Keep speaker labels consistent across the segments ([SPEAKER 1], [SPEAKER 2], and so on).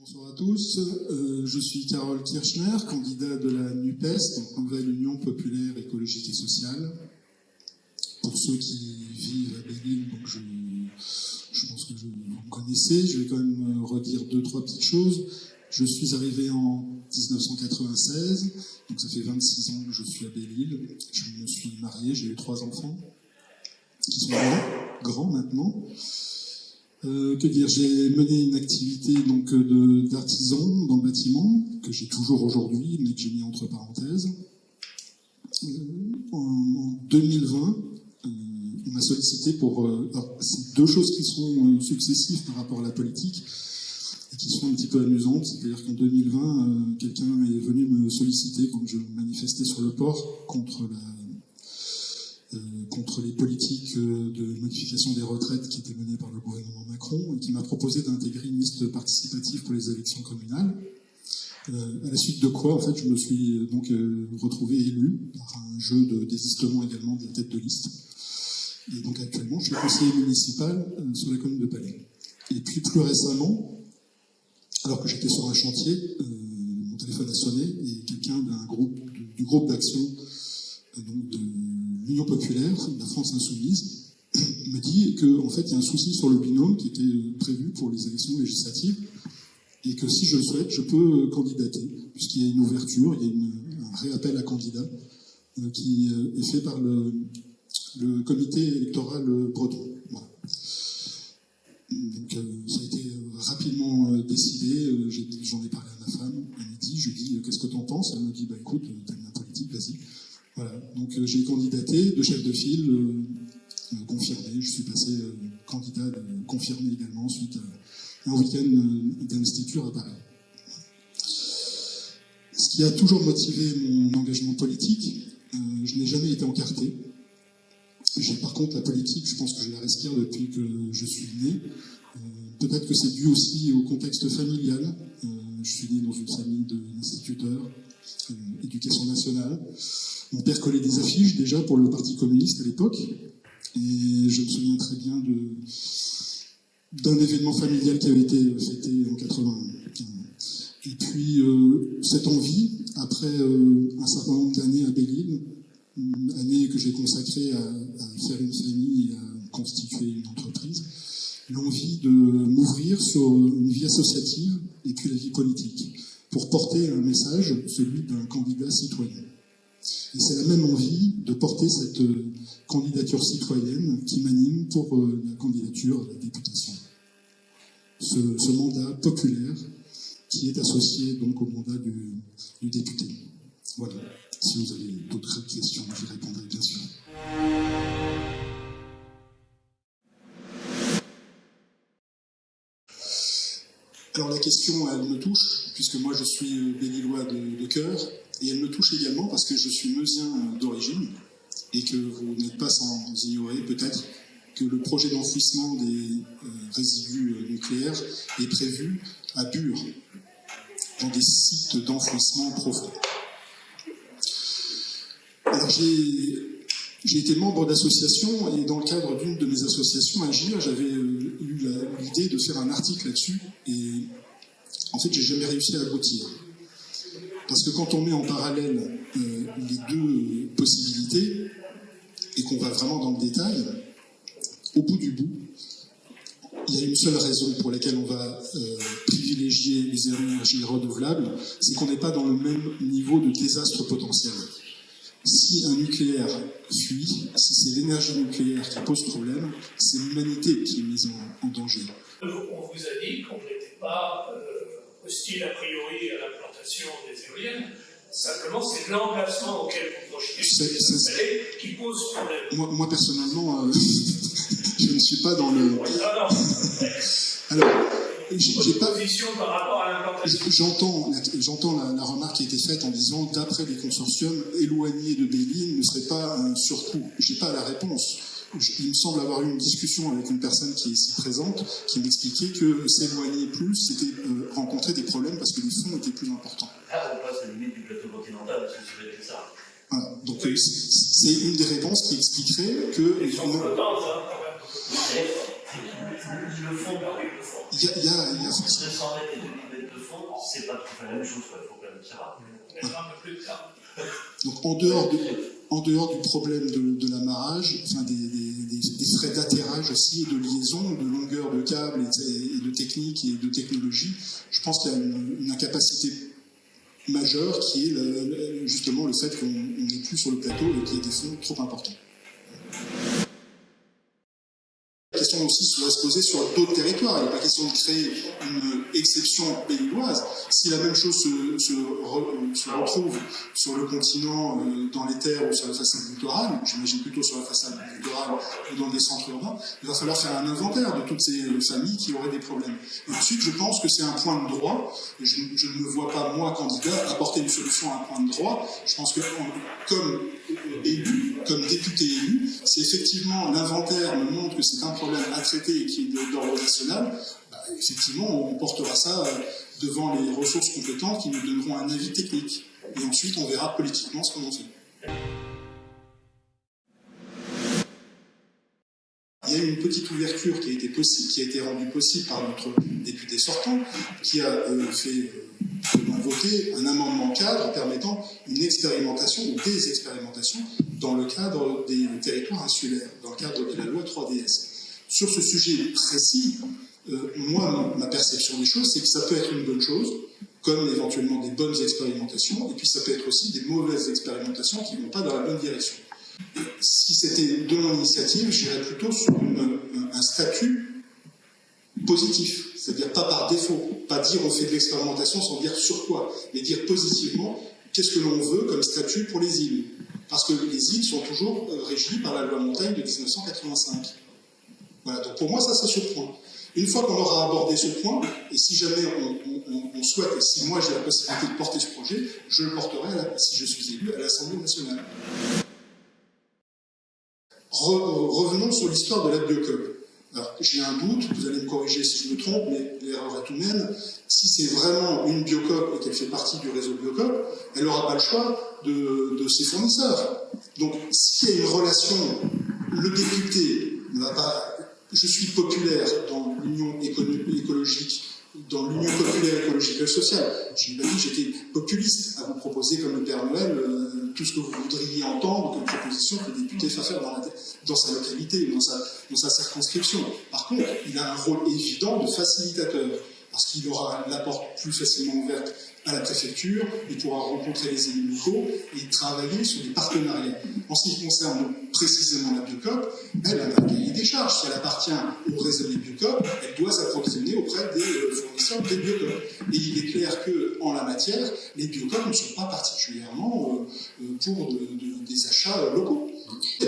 [SPEAKER 1] Bonsoir à tous, je suis Carole Kirchner, candidat de la NUPES, donc Nouvelle Union Populaire Écologique et Sociale. Pour ceux qui vivent à Belle-Île, donc je pense que vous me connaissez, je vais quand même redire 2-3 petites choses. Je suis arrivé en 1996, donc ça fait 26 ans que je suis à Belle-Île. Je me suis marié, j'ai eu 3 enfants, qui sont grands maintenant. Que dire, j'ai mené une activité donc d'artisan dans le bâtiment, que j'ai toujours aujourd'hui, mais que j'ai mis entre parenthèses. En 2020, on m'a sollicité pour... alors, c'est 2 choses qui sont successives par rapport à la politique, et qui sont un petit peu amusantes. C'est-à-dire qu'en 2020, quelqu'un est venu me solliciter quand je manifestais sur le port contre les politiques de modification des retraites qui étaient menées par le gouvernement Macron, et qui m'a proposé d'intégrer une liste participative pour les élections communales. À la suite de quoi, en fait, je me suis donc retrouvé élu par un jeu de désistement également de la tête de liste. Et donc actuellement, je suis conseiller municipal sur la commune de Palais. Et puis plus récemment, alors que j'étais sur un chantier, mon téléphone a sonné et quelqu'un du groupe d'action donc de l'Union Populaire, de la France Insoumise, me dit qu'en fait, il y a un souci sur le binôme qui était prévu pour les élections législatives, et que si je le souhaite, je peux candidater, puisqu'il y a une ouverture, il y a un réappel à candidat qui est fait par le comité électoral breton. Voilà. Donc ça a été rapidement décidé, j'en ai parlé à ma femme, elle me dit, je lui dis, qu'est-ce que t'en penses? Elle me dit, bah écoute, t'aimes la politique, vas-y. Voilà, donc j'ai candidaté de chef de file confirmé, je suis passé candidat confirmé également suite à un week-end d'investiture à Paris. Ce qui a toujours motivé mon engagement politique, je n'ai jamais été encarté. Par contre, la politique, je pense que je la respire depuis que je suis né. Peut-être que c'est dû aussi au contexte familial. Je suis né dans une famille d'instituteurs, éducation nationale. Mon père collait des affiches déjà pour le Parti communiste à l'époque, et je me souviens très bien d'un événement familial qui avait été fêté en 81. Et puis cette envie, après un certain nombre d'années à Belle-Île, année que j'ai consacrée à faire une famille et à constituer une entreprise, l'envie de m'ouvrir sur une vie associative et puis la vie politique, pour porter un message, celui d'un candidat citoyen. Et c'est la même envie de porter cette candidature citoyenne qui m'anime pour la candidature à la députation. Ce mandat populaire qui est associé donc au mandat du député. Voilà. Si vous avez d'autres questions, j'y répondrai bien sûr. Alors la question, elle me touche, puisque moi je suis Belle-Îlois de cœur, et elle me touche également parce que je suis meusien d'origine, et que vous n'êtes pas sans ignorer peut-être que le projet d'enfouissement des résidus nucléaires est prévu à Bure, dans des sites d'enfouissement profonds. Alors j'ai été membre d'associations, et dans le cadre d'une de mes associations, Agir, j'avais eu l'idée de faire un article là-dessus, et en fait j'ai jamais réussi à aboutir. Parce que quand on met en parallèle les 2 possibilités, et qu'on va vraiment dans le détail, au bout du bout, il y a une seule raison pour laquelle on va privilégier les énergies renouvelables, c'est qu'on n'est pas dans le même niveau de désastre potentiel. Si un nucléaire fuit, si c'est l'énergie nucléaire qui pose problème, c'est l'humanité qui est mise en danger.
[SPEAKER 2] On vous a dit qu'on n'était pas hostile a priori à l'implantation des éoliennes. Simplement, c'est l'emplacement auquel vous projetez qui pose problème.
[SPEAKER 1] Moi personnellement, je ne suis pas dans le... Alors, j'ai pas...
[SPEAKER 2] par rapport à l'implantation.
[SPEAKER 1] J'entends la remarque qui a été faite en disant, d'après les consortiums, éloignés de Belle-Île ne serait pas un surcoût. Je n'ai pas la réponse. Il me semble avoir eu une discussion avec une personne qui est ici présente, qui m'expliquait que s'éloigner plus, c'était rencontrer des problèmes parce que les fonds étaient plus importants.
[SPEAKER 3] Là, on passe la limite du plateau continental, parce que c'est ça.
[SPEAKER 1] Voilà. Donc, c'est une des réponses qui expliquerait que...
[SPEAKER 2] Ils sont flottants, ça, quand même.
[SPEAKER 3] Le fond,
[SPEAKER 1] il y a...
[SPEAKER 3] 200 mètres et 2000 mètres de fond, c'est pas tout à fait la même chose, il faut quand même savoir.
[SPEAKER 2] On mettra un peu plus de temps.
[SPEAKER 1] Donc en dehors du problème de l'amarrage, enfin des frais d'atterrage aussi, et de liaison, de longueur de câble et de technique et de technologie, je pense qu'il y a une incapacité majeure qui est justement le fait qu'on n'est plus sur le plateau et qu'il y ait des fonds trop importants. La question aussi doit se poser sur d'autres territoires. Il n'est pas question de créer une exception pays-loise. Si la même chose se retrouve sur le continent, dans les terres ou sur la façade littorale, j'imagine plutôt sur la façade littorale ou dans des centres urbains, il va falloir faire un inventaire de toutes ces familles qui auraient des problèmes. Et ensuite, je pense que c'est un point de droit. Et je ne me vois pas, moi, candidat, apporter une solution à un point de droit. Je pense que, comme élu, comme député élu, si effectivement l'inventaire me montre que c'est un problème à traiter et qui est d'ordre national, effectivement, on portera ça devant les ressources compétentes qui nous donneront un avis technique. Et ensuite, on verra politiquement ce qu'on en fait. Il y a une petite ouverture qui a été rendue possible par notre député sortant, qui a fait voter un amendement cadre permettant une expérimentation ou des expérimentations dans le cadre des territoires insulaires, dans le cadre de la loi 3DS. Sur ce sujet précis, moi, ma perception des choses, c'est que ça peut être une bonne chose, comme éventuellement des bonnes expérimentations, et puis ça peut être aussi des mauvaises expérimentations qui ne vont pas dans la bonne direction. Si c'était de mon initiative, j'irais plutôt sur un statut positif, c'est-à-dire pas par défaut, pas dire on fait de l'expérimentation sans dire sur quoi, mais dire positivement qu'est-ce que l'on veut comme statut pour les îles. Parce que les îles sont toujours régies par la loi montagne de 1985. Voilà, donc pour moi ça c'est ce point. Une fois qu'on aura abordé ce point, et si jamais on souhaite, et si moi j'ai la possibilité de porter ce projet, je le porterai, si je suis élu, à l'Assemblée nationale. Revenons sur l'histoire de la Biocop. Alors, j'ai un doute, vous allez me corriger si je me trompe, mais l'erreur est tout de même. Si c'est vraiment une Biocop et qu'elle fait partie du réseau Biocop, elle n'aura pas le choix de ses fournisseurs. Donc, s'il y a une relation, le député ne va pas... Je suis populaire dans l'Union écologique, dans l'Union populaire écologique et sociale. Je n'ai pas dit que j'étais populiste à vous proposer comme le Père Noël tout ce que vous voudriez entendre comme proposition que le député va faire dans sa localité, dans sa circonscription. Par contre, il a un rôle évident de facilitateur, parce qu'il aura la porte plus facilement ouverte à la préfecture, il pourra rencontrer les élus locaux et travailler sur des partenariats. En ce qui concerne précisément la Biocop, elle a un cahier des charges. Si elle appartient au réseau des Biocop, elle doit s'approvisionner auprès des fournisseurs des Biocop. Et il est clair qu'en la matière, les Biocop ne sont pas particulièrement pour des achats locaux.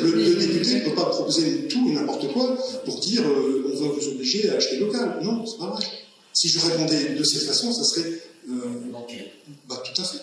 [SPEAKER 1] Le député ne peut pas proposer tout et n'importe quoi pour dire on va vous obliger à acheter local. Non, c'est pas vrai. Si je répondais de cette façon, ça serait... tout à fait.